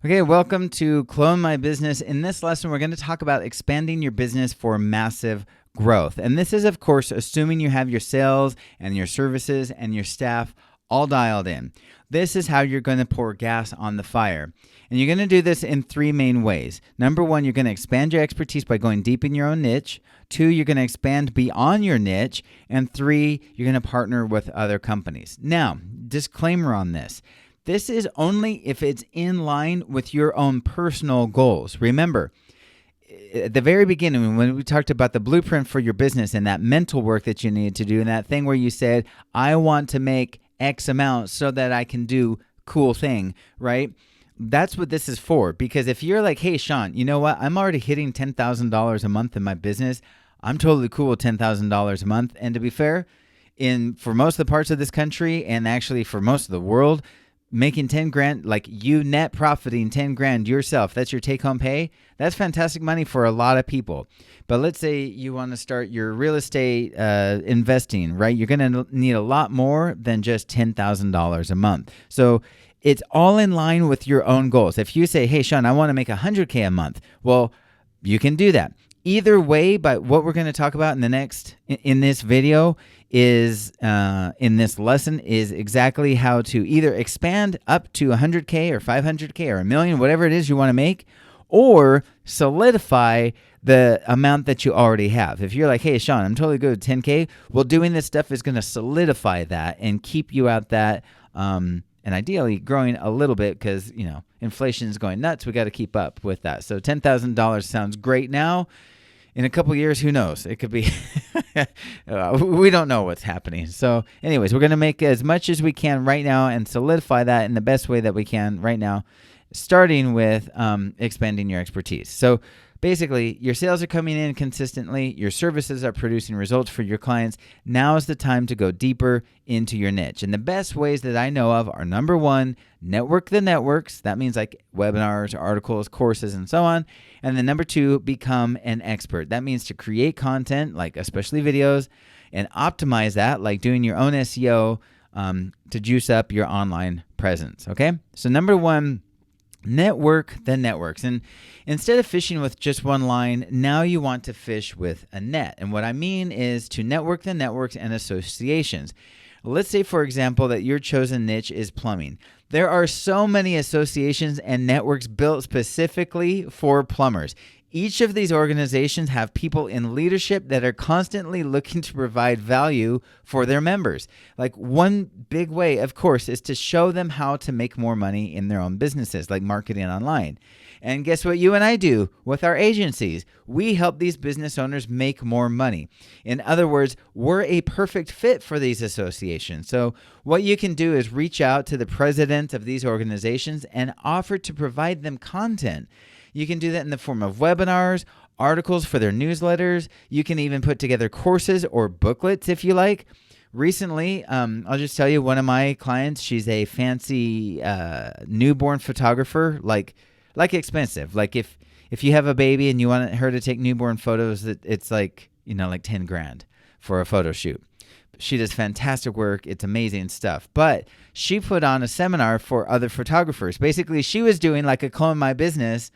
Okay, welcome to Clone My Business. In this lesson, we're going to talk about expanding your business for massive growth. And this is, of course, assuming you have your sales and your services and your staff all dialed in. This is how you're going to pour gas on the fire. And you're going to do this in three main ways. Number one, you're going to expand your expertise by going deep in your own niche. Two, you're going to expand beyond your niche. And three, you're going to partner with other companies. Now, disclaimer on this. This is only if it's in line with your own personal goals. Remember, at the very beginning, when we talked about the blueprint for your business and that mental work that you needed to do, and that thing where you said, I want to make X amount so that I can do cool thing, right? That's what this is for. Because if you're like, hey, Sean, you know what? I'm already hitting $10,000 a month in my business. I'm totally cool with $10,000 a month. And to be fair, for most of the parts of this country, and actually for most of the world, making 10 grand, like you net profiting 10 grand yourself, that's your take home pay. That's fantastic money for a lot of people. But let's say you want to start your real estate investing, right? You're going to need a lot more than just $10,000 a month. So it's all in line with your own goals. If you say, hey, Sean, I want to make $100K a month, well, you can do that. Either way, but what we're going to talk about in this video is in this lesson is exactly how to either expand up to 100K or 500K or $1 million, whatever it is you want to make, or solidify the amount that you already have. If you're like, hey, Sean, I'm totally good with 10K, well, doing this stuff is going to solidify that and keep you at that, and ideally growing a little bit because, inflation is going nuts. We got to keep up with that. So $10,000 sounds great now. In a couple of years, who knows? It could be, we don't know what's happening. So anyways, we're going to make as much as we can right now and solidify that in the best way that we can right now, starting with expanding your expertise. So basically, your sales are coming in consistently. Your services are producing results for your clients. Now is the time to go deeper into your niche. And the best ways that I know of are, number one, network the networks. That means like webinars, articles, courses, and so on. And then number two, become an expert. That means to create content, like especially videos, and optimize that, like doing your own SEO to juice up your online presence. Okay? So number one, network the networks. And instead of fishing with just one line, now you want to fish with a net. And what I mean is to network the networks and associations. Let's say, for example, that your chosen niche is plumbing. There are so many associations and networks built specifically for plumbers. Each of these organizations have people in leadership that are constantly looking to provide value for their members. Like one big way, of course, is to show them how to make more money in their own businesses, like marketing online. And guess what you and I do with our agencies? We help these business owners make more money. In other words, we're a perfect fit for these associations. So what you can do is reach out to the president of these organizations and offer to provide them content. You can do that in the form of webinars, articles for their newsletters. You can even put together courses or booklets if you like. Recently, I'll just tell you, one of my clients, she's a fancy newborn photographer, like expensive. Like if you have a baby and you want her to take newborn photos, it's like 10 grand for a photo shoot. She does fantastic work. It's amazing stuff. But she put on a seminar for other photographers. Basically, she was doing like a Clone My Business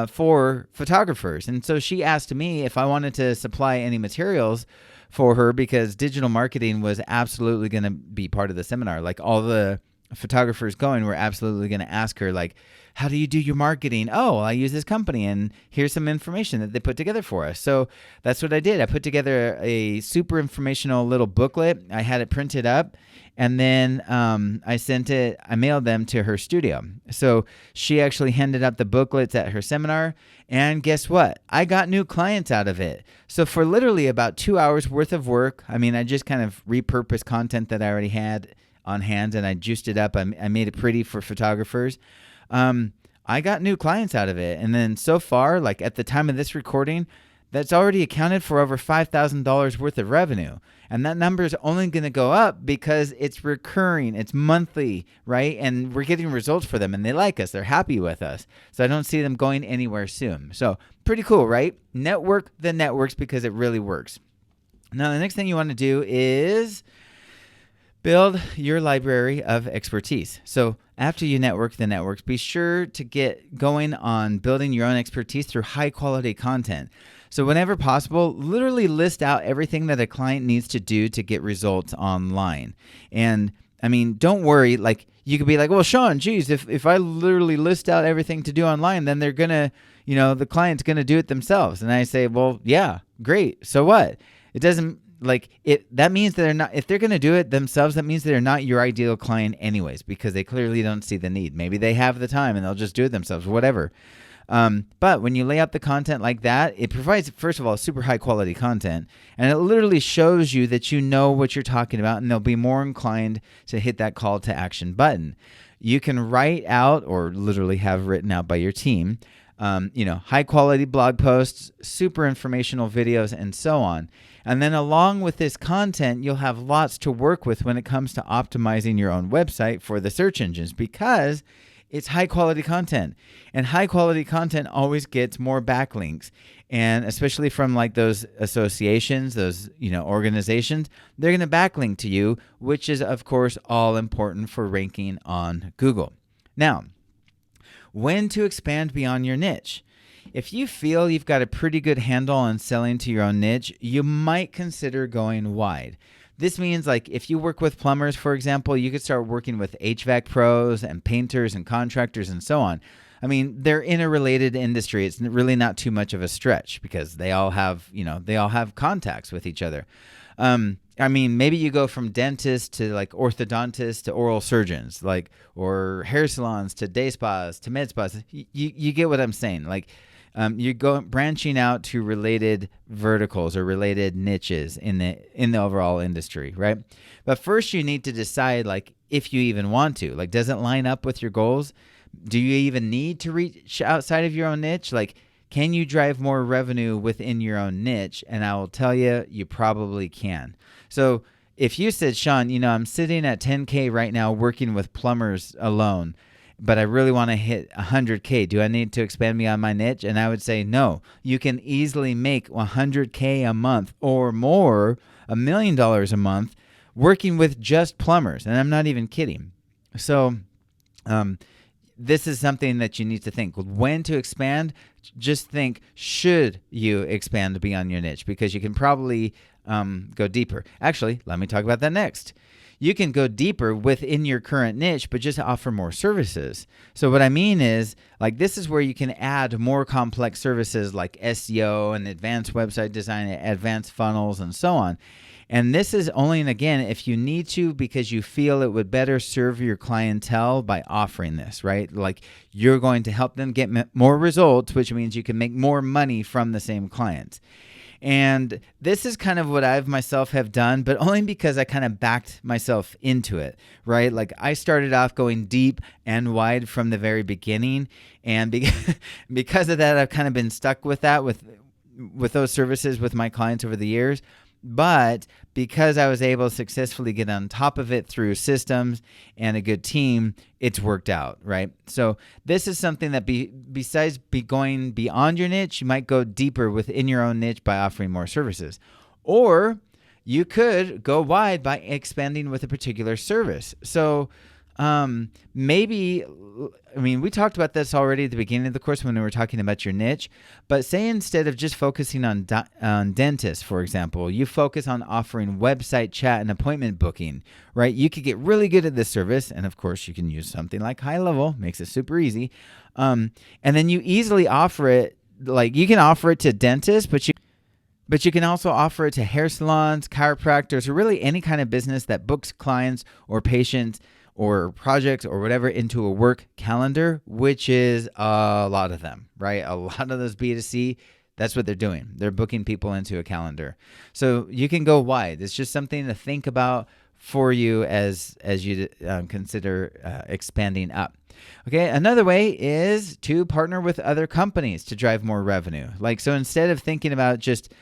for photographers. And so she asked me if I wanted to supply any materials for her because digital marketing was absolutely going to be part of the seminar. Like all the photographers going were absolutely going to ask her, like, how do you do your marketing? Oh, I use this company, and here's some information that they put together for us. So that's what I did. I put together a super informational little booklet. I had it printed up, and then I mailed them to her studio. So she actually handed out the booklets at her seminar, and guess what? I got new clients out of it. So for literally about 2 hours worth of work, I just kind of repurposed content that I already had on hand, and I juiced it up. I made it pretty for photographers. I got new clients out of it. And then so far, like at the time of this recording, that's already accounted for over $5,000 worth of revenue. And that number is only going to go up because it's recurring, it's monthly, right? And we're getting results for them and they like us, they're happy with us. So I don't see them going anywhere soon. So pretty cool, right? Network the networks because it really works. Now, the next thing you want to do is build your library of expertise. So after you network the networks, be sure to get going on building your own expertise through high quality content. So whenever possible, literally list out everything that a client needs to do to get results online. And I mean, don't worry, like you could be like, well, Sean, geez, if I literally list out everything to do online, then they're going to, the client's going to do it themselves. And I say, well, yeah, great. So what? It doesn't that means that they're not, if they're going to do it themselves, that means they're not your ideal client anyways, because they clearly don't see the need. Maybe they have the time and they'll just do it themselves, whatever. But when you lay out the content like that, it provides, first of all, super high quality content, and it literally shows you that you know what you're talking about, and they'll be more inclined to hit that call to action button. You can write out, or literally have written out by your team, high quality blog posts, super informational videos, and so on. And then along with this content, you'll have lots to work with when it comes to optimizing your own website for the search engines, because it's high quality content, and high quality content always gets more backlinks. And especially from like those associations, those, organizations, they're going to backlink to you, which is of course all important for ranking on Google. Now, when to expand beyond your niche. If you feel you've got a pretty good handle on selling to your own niche, you might consider going wide. This means like if you work with plumbers, for example, you could start working with HVAC pros and painters and contractors and so on. I mean, they're in a related industry. It's really not too much of a stretch because they all have contacts with each other. Maybe you go from dentists to like orthodontists to oral surgeons, or hair salons to day spas to med spas. You get what I'm saying? You're branching out to related verticals or related niches in the overall industry, right? But first you need to decide if you even want to. Does it line up with your goals? Do you even need to reach outside of your own niche? Can you drive more revenue within your own niche? And I will tell you, you probably can. So if you said, Sean, I'm sitting at 10K right now working with plumbers alone, but I really want to hit 100K. Do I need to expand beyond my niche? And I would say, no, you can easily make 100K a month or more, $1 million a month, working with just plumbers. And I'm not even kidding. So, this is something that you need to think. When to expand, just think, should you expand beyond your niche? Because you can probably go deeper. Actually, let me talk about that next. You can go deeper within your current niche, but just offer more services. So what I mean is, this is where you can add more complex services like SEO and advanced website design, advanced funnels, and so on. And this is only, and again, if you need to, because you feel it would better serve your clientele by offering this, right? You're going to help them get more results, which means you can make more money from the same clients. And this is kind of what I myself have done, but only because I kind of backed myself into it, right? I started off going deep and wide from the very beginning. And because of that, I've kind of been stuck with that, with those services with my clients over the years. But because I was able to successfully get on top of it through systems and a good team, it's worked out, right? So this is something that besides going beyond your niche, you might go deeper within your own niche by offering more services. Or you could go wide by expanding with a particular service. So we talked about this already at the beginning of the course when we were talking about your niche, but say instead of just focusing on dentists, for example, you focus on offering website chat and appointment booking, right? You could get really good at this service. And of course you can use something like HighLevel, makes it super easy. And then you easily offer it, you can offer it to dentists, but you can also offer it to hair salons, chiropractors, or really any kind of business that books clients or patients or projects or whatever into a work calendar, which is a lot of them, right? A lot of those B2C, that's what they're doing. They're booking people into a calendar. So you can go wide. It's just something to think about for you as you consider expanding up. Okay, another way is to partner with other companies to drive more revenue. So instead of thinking about just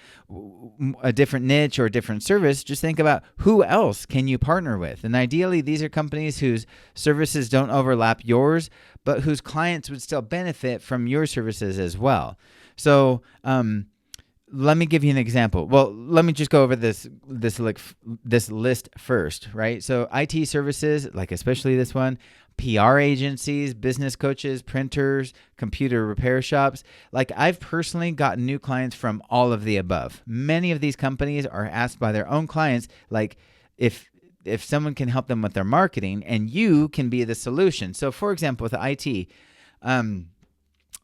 a different niche or a different service, just think about who else can you partner with. And ideally, these are companies whose services don't overlap yours, but whose clients would still benefit from your services as well. So let me give you an example. Well, let me just go over this list first, right? So IT services, especially this one, PR agencies, business coaches, printers, computer repair shops. Like I've personally gotten new clients from all of the above. Many of these companies are asked by their own clients, like if someone can help them with their marketing, and you can be the solution. So for example, with IT,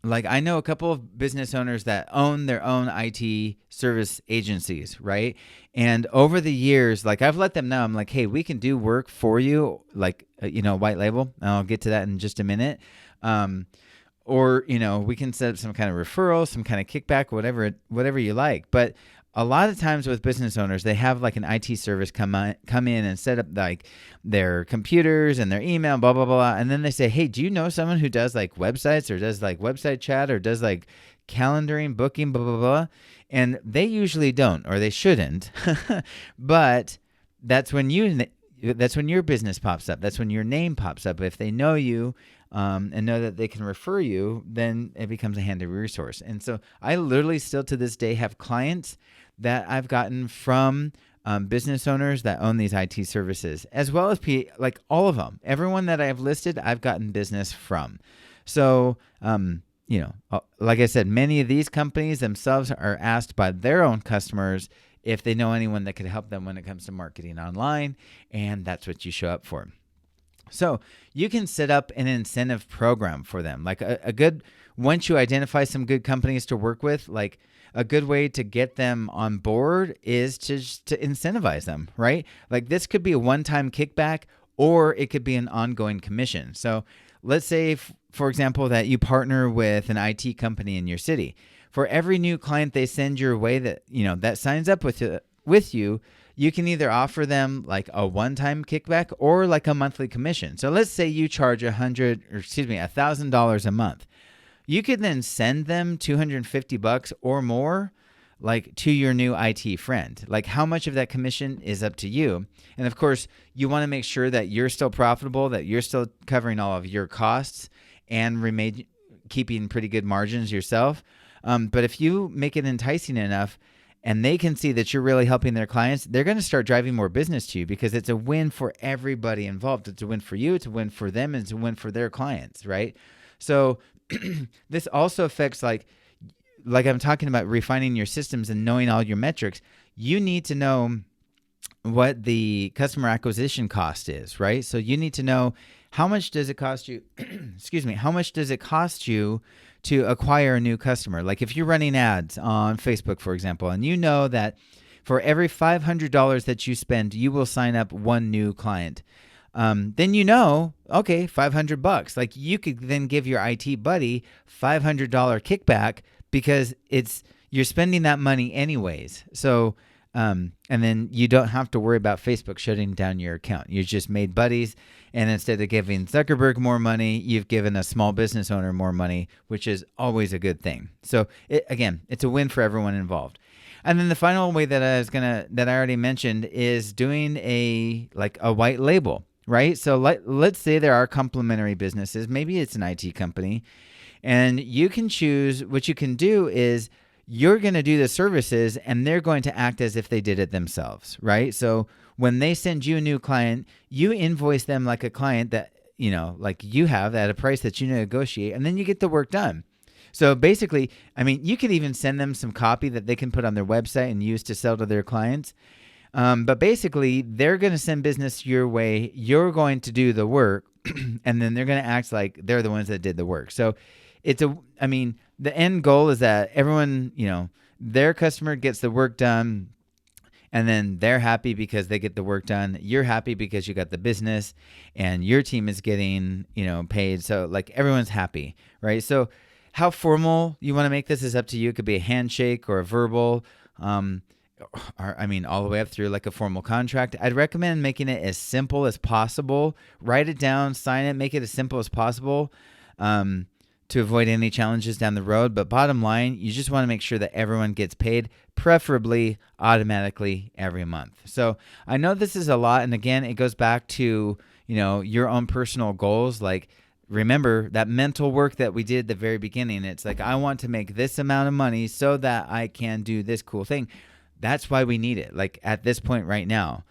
like I know a couple of business owners that own their own IT service agencies, right? And over the years, like I've let them know, I'm like, hey, we can do work for you, like, white label. And I'll get to that in just a minute. Or, we can set up some kind of referral, some kind of kickback, whatever you like. But a lot of times with business owners, they have like an IT service come in and set up like their computers and their email, blah, blah, blah. And then they say, hey, do you know someone who does like websites or does like website chat or does like calendaring, booking, blah, blah, blah. And they usually don't, or they shouldn't. But that's when your business pops up. That's when your name pops up. If they know you, and know that they can refer you, then it becomes a handy resource. And so I literally still to this day have clients that I've gotten from business owners that own these IT services, as well as like all of them. Everyone that I've listed, I've gotten business from. So, like I said, many of these companies themselves are asked by their own customers if they know anyone that could help them when it comes to marketing online, and that's what you show up for. So you can set up an incentive program for them. Like once you identify some good companies to work with, like a good way to get them on board is to incentivize them, right? Like this could be a one-time kickback, or it could be an ongoing commission. So let's say, for example, that you partner with an IT company in your city. For every new client they send your way that, that signs up with you, you can either offer them like a one-time kickback or like a monthly commission. So let's say you charge $1,000 a month. You could then send them $250 or more, like to your new IT friend. Like how much of that commission is up to you. And of course, you want to make sure that you're still profitable, that you're still covering all of your costs and keeping pretty good margins yourself. But if you make it enticing enough, and they can see that you're really helping their clients, they're going to start driving more business to you because it's a win for everybody involved. It's a win for you, it's a win for them, and it's a win for their clients, right? So this also affects like I'm talking about refining your systems and knowing all your metrics. You need to know what the customer acquisition cost is, right? So you need to know how much does it cost you, how much does it cost you to acquire a new customer? Like if you're running ads on Facebook, for example, and you know that for every $500 that you spend, you will sign up one new client. Then okay, $500. Like you could then give your IT buddy $500 kickback because you're spending that money anyways. So, and then you don't have to worry about Facebook shutting down your account. You just made buddies, and instead of giving Zuckerberg more money, you've given a small business owner more money, which is always a good thing. So it's a win for everyone involved. And then the final way that I already mentioned is doing a white label, right? So let's say there are complementary businesses. Maybe it's an IT company, and you can choose. What you can do is you're going to do the services and they're going to act as if they did it themselves, right? So when they send you a new client, you invoice them like a client that, like you have at a price that you negotiate, and then you get the work done. So basically, you could even send them some copy that they can put on their website and use to sell to their clients. But basically, they're going to send business your way. You're going to do the work, and then they're going to act like they're the ones that did the work. So the end goal is that everyone, their customer gets the work done, and then they're happy because they get the work done. You're happy because you got the business, and your team is getting, paid. So like everyone's happy, right? So how formal you want to make this is up to you. It could be a handshake or a verbal, all the way up through like a formal contract. I'd recommend making it as simple as possible. Write it down, sign it, make it as simple as possible. To avoid any challenges down the road. But bottom line, you just want to make sure that everyone gets paid, preferably automatically every month. So I know this is a lot. And again, it goes back to, your own personal goals. Like, remember that mental work that we did at the very beginning. It's like, I want to make this amount of money so that I can do this cool thing. That's why we need it. Like at this point right now,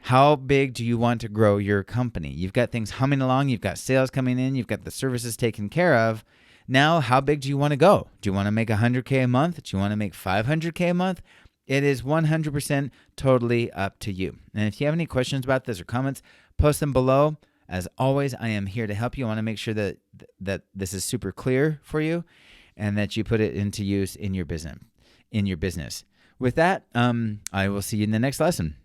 How big do you want to grow your company? You've got things humming along. You've got sales coming in. You've got the services taken care of. Now, how big do you want to go? Do you want to make $100K a month? Do you want to make $500K a month? It is 100% totally up to you. And if you have any questions about this or comments, post them below. As always, I am here to help you. I want to make sure that this is super clear for you and that you put it into use in your business. With that, I will see you in the next lesson.